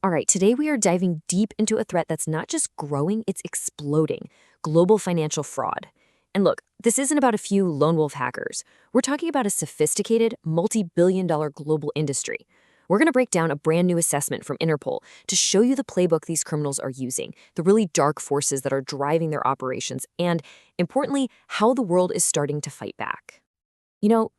All right, today we are diving deep into a threat that's not just growing, it's exploding: global financial fraud. And look, this isn't about a few lone wolf hackers. We're talking about a sophisticated, multi-billion-dollar global industry. We're going to break down a brand new assessment from Interpol to show you the playbook these criminals are using, the really dark forces that are driving their operations, and, importantly, how the world is starting to fight back.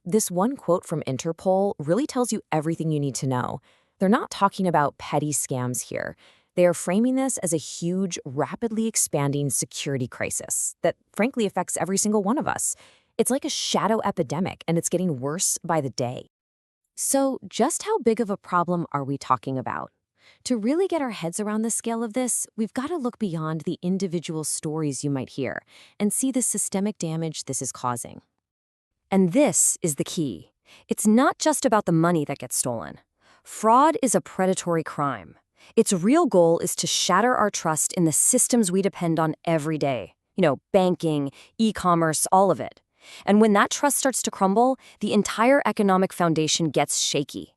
This one quote from Interpol really tells you everything you need to know. They're not talking about petty scams here. They are framing this as a huge, rapidly expanding security crisis that frankly affects every single one of us. It's like a shadow epidemic, and it's getting worse by the day. So, just how big of a problem are we talking about? To really get our heads around the scale of this, we've got to look beyond the individual stories you might hear and see the systemic damage this is causing. And this is the key. It's not just about the money that gets stolen. Fraud is a predatory crime. Its real goal is to shatter our trust in the systems we depend on every day. Banking, e-commerce, all of it. And when that trust starts to crumble, the entire economic foundation gets shaky.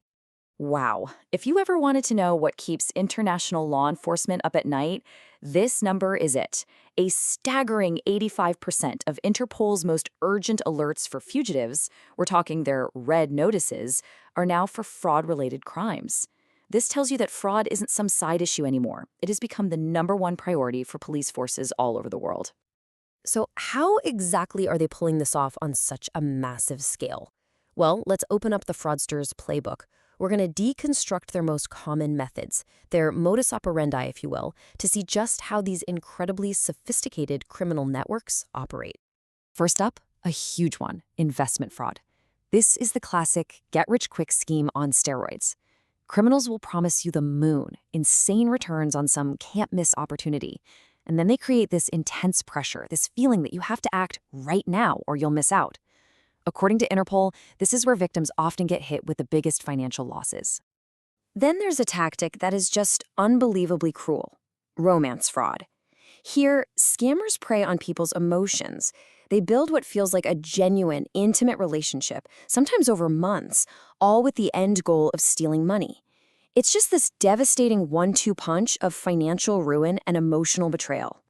Wow. If you ever wanted to know what keeps international law enforcement up at night, this number is it. A staggering 85% of Interpol's most urgent alerts for fugitives, we're talking their red notices, are now for fraud-related crimes. This tells you that fraud isn't some side issue anymore. It has become the #1 priority for police forces all over the world. So how exactly are they pulling this off on such a massive scale? Well, let's open up the fraudsters' playbook. We're going to deconstruct their most common methods, their modus operandi, if you will, to see just how these incredibly sophisticated criminal networks operate. First up, a huge one: investment fraud. This is the classic get-rich-quick scheme on steroids. Criminals will promise you the moon, insane returns on some can't-miss opportunity, and then they create this intense pressure, this feeling that you have to act right now or you'll miss out. According to Interpol, this is where victims often get hit with the biggest financial losses. Then there's a tactic that is just unbelievably cruel: romance fraud. Here, scammers prey on people's emotions. They build what feels like a genuine, intimate relationship, sometimes over months, all with the end goal of stealing money. It's just this devastating 1-2 punch of financial ruin and emotional betrayal.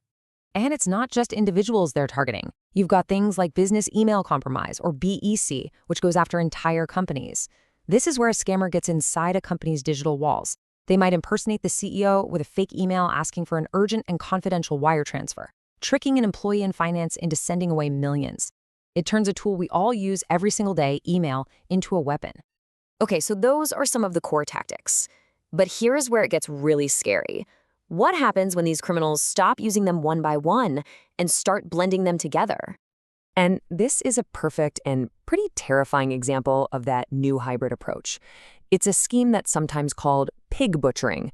And it's not just individuals they're targeting. You've got things like business email compromise, or BEC, which goes after entire companies. This is where a scammer gets inside a company's digital walls. They might impersonate the CEO with a fake email asking for an urgent and confidential wire transfer, tricking an employee in finance into sending away millions. It turns a tool we all use every single day, email, into a weapon. Okay, so those are some of the core tactics. But here's where it gets really scary. What happens when these criminals stop using them one by one and start blending them together? And this is a perfect and pretty terrifying example of that new hybrid approach. It's a scheme that's sometimes called pig butchering.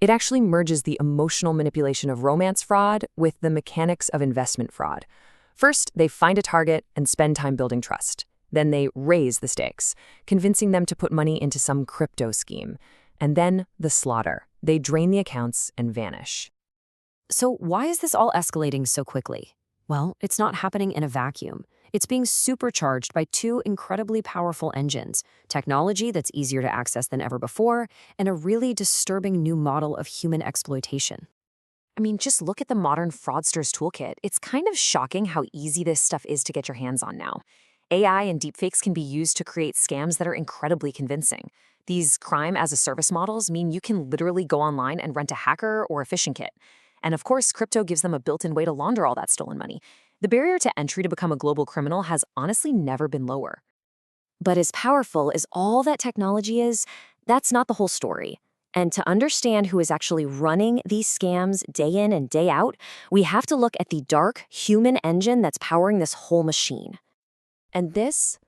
It actually merges the emotional manipulation of romance fraud with the mechanics of investment fraud. First, they find a target and spend time building trust. Then they raise the stakes, convincing them to put money into some crypto scheme. And then the slaughter. They drain the accounts and vanish. So why is this all escalating so quickly? Well, it's not happening in a vacuum. It's being supercharged by two incredibly powerful engines: technology that's easier to access than ever before, and a really disturbing new model of human exploitation. I mean, just look at the modern fraudsters toolkit. It's kind of shocking how easy this stuff is to get your hands on now. AI and deepfakes can be used to create scams that are incredibly convincing. These crime-as-a-service models mean you can literally go online and rent a hacker or a phishing kit. And of course, crypto gives them a built-in way to launder all that stolen money. The barrier to entry to become a global criminal has honestly never been lower. But as powerful as all that technology is, that's not the whole story. And to understand who is actually running these scams day in and day out, we have to look at the dark human engine that's powering this whole machine. And this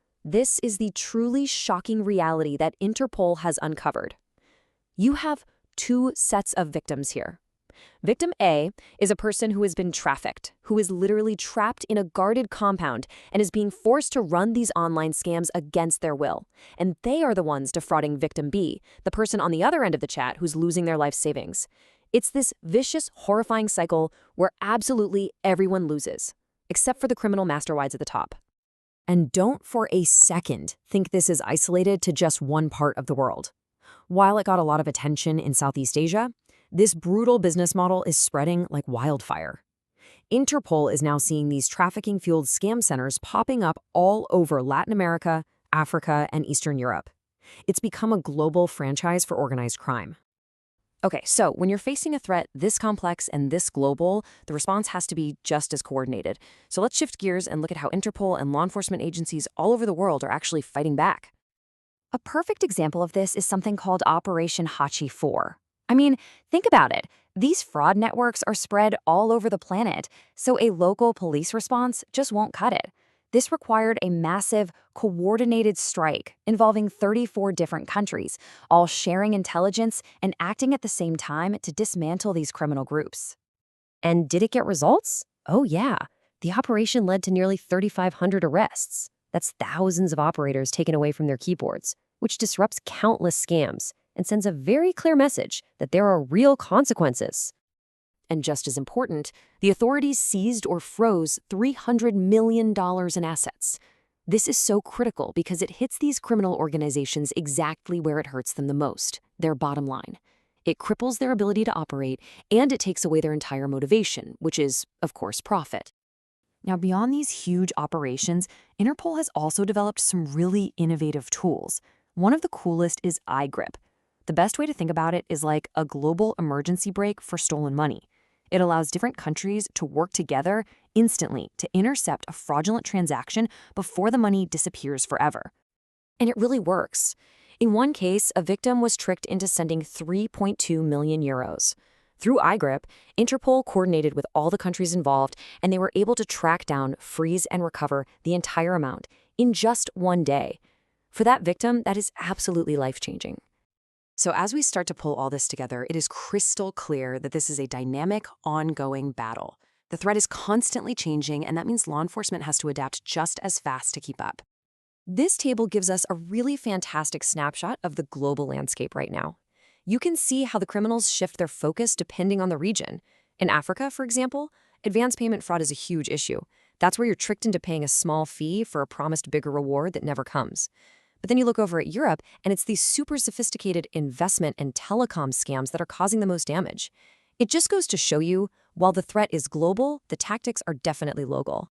is the truly shocking reality that Interpol has uncovered. You have two sets of victims here. Victim A is a person who has been trafficked, who is literally trapped in a guarded compound and is being forced to run these online scams against their will. And they are the ones defrauding victim B, the person on the other end of the chat who's losing their life savings. It's this vicious, horrifying cycle where absolutely everyone loses, except for the criminal masterminds at the top. And don't for a second think this is isolated to just one part of the world. While it got a lot of attention in Southeast Asia, this brutal business model is spreading like wildfire. Interpol is now seeing these trafficking-fueled scam centers popping up all over Latin America, Africa, and Eastern Europe. It's become a global franchise for organized crime. Okay, so when you're facing a threat this complex and this global, the response has to be just as coordinated. So let's shift gears and look at how Interpol and law enforcement agencies all over the world are actually fighting back. A perfect example of this is something called Operation Hachi 4. I mean, think about it. These fraud networks are spread all over the planet, so a local police response just won't cut it. This required a massive, coordinated strike involving 34 different countries, all sharing intelligence and acting at the same time to dismantle these criminal groups. And did it get results? Oh yeah. The operation led to nearly 3,500 arrests. That's thousands of operators taken away from their keyboards, which disrupts countless scams and sends a very clear message that there are real consequences. And just as important, the authorities seized or froze $300 million in assets. This is so critical because it hits these criminal organizations exactly where it hurts them the most, their bottom line. It cripples their ability to operate, and it takes away their entire motivation, which is, of course, profit. Now, beyond these huge operations, Interpol has also developed some really innovative tools. One of the coolest is iGrip. The best way to think about it is like a global emergency brake for stolen money. It allows different countries to work together instantly to intercept a fraudulent transaction before the money disappears forever. And it really works. In one case, a victim was tricked into sending 3.2 million euros. Through iGrip, Interpol coordinated with all the countries involved, and they were able to track down, freeze, and recover the entire amount in just one day. For that victim, that is absolutely life-changing. So as we start to pull all this together, it is crystal clear that this is a dynamic, ongoing battle. The threat is constantly changing, and that means law enforcement has to adapt just as fast to keep up. This table gives us a really fantastic snapshot of the global landscape right now. You can see how the criminals shift their focus depending on the region. In Africa, for example, advance payment fraud is a huge issue. That's where you're tricked into paying a small fee for a promised bigger reward that never comes. But then you look over at Europe, and it's these super sophisticated investment and telecom scams that are causing the most damage. It just goes to show you, while the threat is global, the tactics are definitely local.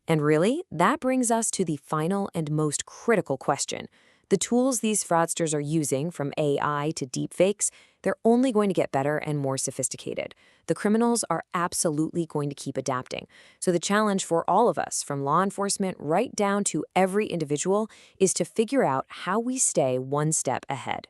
And really, that brings us to the final and most critical question. The tools these fraudsters are using, from AI to deepfakes, they're only going to get better and more sophisticated. The criminals are absolutely going to keep adapting. So the challenge for all of us, from law enforcement right down to every individual, is to figure out how we stay one step ahead.